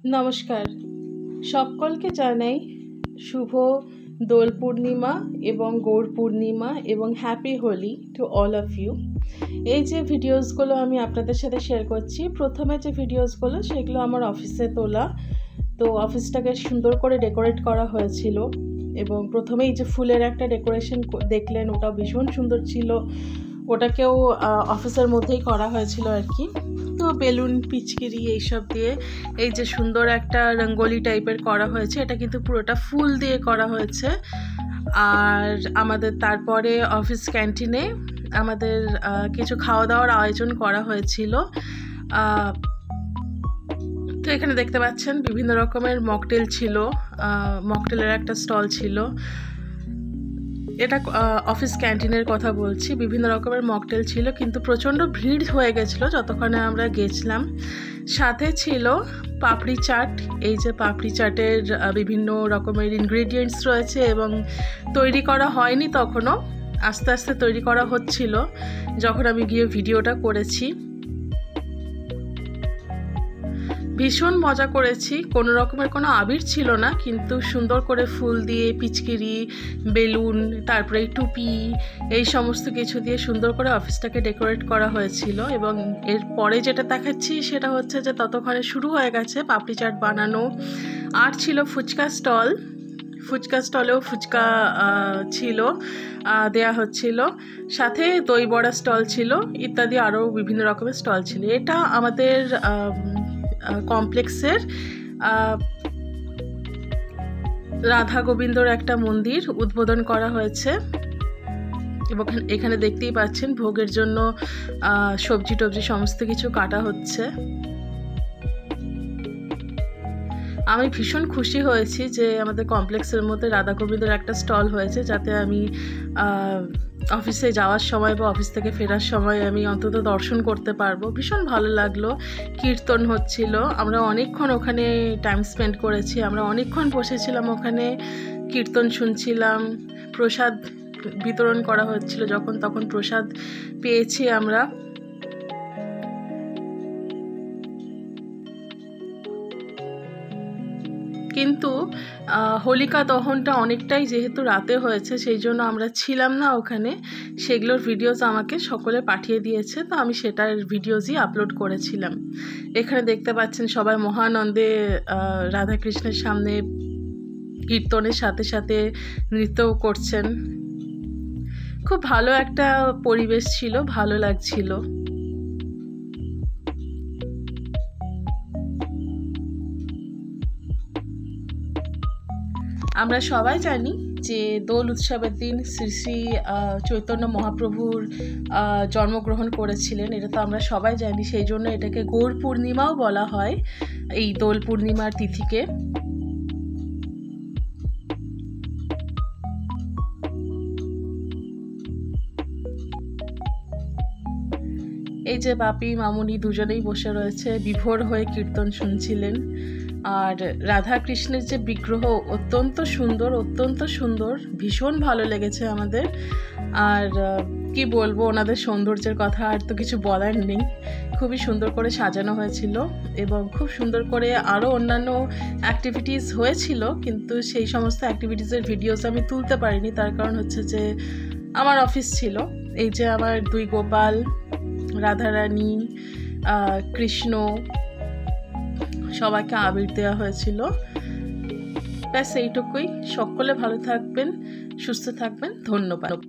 নমস্কার, সকলকে জানাই শুভ দোল পূর্ণিমা এবং গৌর পূর্ণিমা এবং happy Holi to all of you. এই যে ভিডিওসগুলো আমি আপনাদের সাথে শেয়ার করছি, প্রথমে যে ভিডিওসগুলো সেগুলো আমার অফিসে তোলা। তো অফিসটাকে সুন্দর করে ডেকোরেট করা হয়েছিল এবং প্রথমেই যে ফুলের একটা ডেকোরেশন দেখলেন, ওটা ভীষণ সুন্দর ছিল। ওটাকেও অফিসের মধ্যেই করা হয়েছিল আর কি। তো বেলুন, পিচকিরি এইসব দিয়ে এই যে সুন্দর একটা রঙ্গোলি টাইপের করা হয়েছে, এটা কিন্তু পুরোটা ফুল দিয়ে করা হয়েছে। আর আমাদের তারপরে অফিস ক্যান্টিনে আমাদের কিছু খাওয়া দাওয়ার আয়োজন করা হয়েছিল। তো এখানে দেখতে পাচ্ছেন বিভিন্ন রকমের মকটেল ছিল, মকটেলের একটা স্টল ছিল। এটা অফিস ক্যান্টিনের কথা বলছি। বিভিন্ন রকমের মকটেল ছিল, কিন্তু প্রচণ্ড ভিড় হয়ে গেছিলো যতক্ষণে আমরা গেছিলাম। সাথে ছিল পাপড়ি চাট। এই যে পাপড়ি চাটের বিভিন্ন রকমের ইনগ্রেডিয়েন্টস রয়েছে এবং তৈরি করা হয়নি তখনও, আস্তে আস্তে তৈরি করা হচ্ছিল যখন আমি গিয়ে ভিডিওটা করেছি। ভীষণ মজা করেছি। কোনো রকমের কোনো আবির ছিল না, কিন্তু সুন্দর করে ফুল দিয়ে, পিচকিরি, বেলুন, তারপরে টুপি, এই সমস্ত কিছু দিয়ে সুন্দর করে অফিসটাকে ডেকোরেট করা হয়েছিল। এবং এরপরে যেটা দেখাচ্ছি সেটা হচ্ছে যে ততক্ষণে শুরু হয়ে গেছে পাপড়ি চাট বানানো। আর ছিল ফুচকা স্টল। ফুচকা স্টলেও ফুচকা ছিল, দেয়া হচ্ছিল। সাথে দই বড়া স্টল ছিল, ইত্যাদি আরও বিভিন্ন রকমের স্টল ছিল। এটা আমাদের কমপ্লেক্সের রাধা গোবিন্দর একটা মন্দির উদ্বোধন করা হয়েছে এবং এখানে দেখতেই পাচ্ছেন ভোগের জন্য সবজি টবজি সমস্ত কিছু কাটা হচ্ছে। আমি ভীষণ খুশি হয়েছি যে আমাদের কমপ্লেক্সের মধ্যে রাধা গোবিন্দর একটা স্টল হয়েছে, যাতে আমি অফিসে যাওয়ার সময় বা অফিস থেকে ফেরার সময় আমি অন্তত দর্শন করতে পারবো। ভীষণ ভালো লাগলো। কীর্তন হচ্ছিল, আমরা অনেকক্ষণ ওখানে টাইম স্পেন্ড করেছি। আমরা অনেকক্ষণ বসেছিলাম ওখানে, কীর্তন শুনছিলাম। প্রসাদ বিতরণ করা হচ্ছিল, যখন তখন প্রসাদ পেয়েছি আমরা। কিন্তু হোলিকা দহনটা অনেকটাই যেহেতু রাতে হয়েছে, সেই জন্য আমরা ছিলাম না ওখানে। সেগুলোর ভিডিওস আমাকে সকলে পাঠিয়ে দিয়েছে, তো আমি সেটার ভিডিওসই আপলোড করেছিলাম। এখানে দেখতে পাচ্ছেন সবাই মহানন্দে রাধাকৃষ্ণের সামনে কীর্তনের সাথে সাথে নৃত্যও করছেন। খুব ভালো একটা পরিবেশ ছিল, ভালো লাগছিল। আমরা সবাই জানি যে দোল উৎসবের দিন শ্রী শ্রী চৈতন্য মহাপ্রভুর জন্মগ্রহণ করেছিলেন, এটা তো আমরা সবাই জানি। সেই জন্য এটাকে গৌর পূর্ণিমাও বলা হয়, এই দোল পূর্ণিমার তিথিকে। এই যে বাপি মামুনি দুজনেই বসে রয়েছে, বিভোর হয়ে কীর্তন শুনছিলেন। আর রাধা কৃষ্ণের যে বিগ্রহ, অত্যন্ত সুন্দর, অত্যন্ত সুন্দর, ভীষণ ভালো লেগেছে আমাদের। আর কি বলবো, ওনাদের সৌন্দর্যের কথা আর তো কিছু বলার নেই। খুবই সুন্দর করে সাজানো হয়েছিল এবং খুব সুন্দর করে আরও অন্যান্য অ্যাক্টিভিটিস হয়েছিল, কিন্তু সেই সমস্ত অ্যাক্টিভিটিসের ভিডিওস আমি তুলতে পারিনি। তার কারণ হচ্ছে যে আমার অফিস ছিল। এই যে আমার দুই গোপাল, রাধারানী, কৃষ্ণ, সবাইকে আবির দেওয়া হয়েছিল। ব্যাস এইটুকুই। সকলে ভালো থাকবেন, সুস্থ থাকবেন। ধন্যবাদ।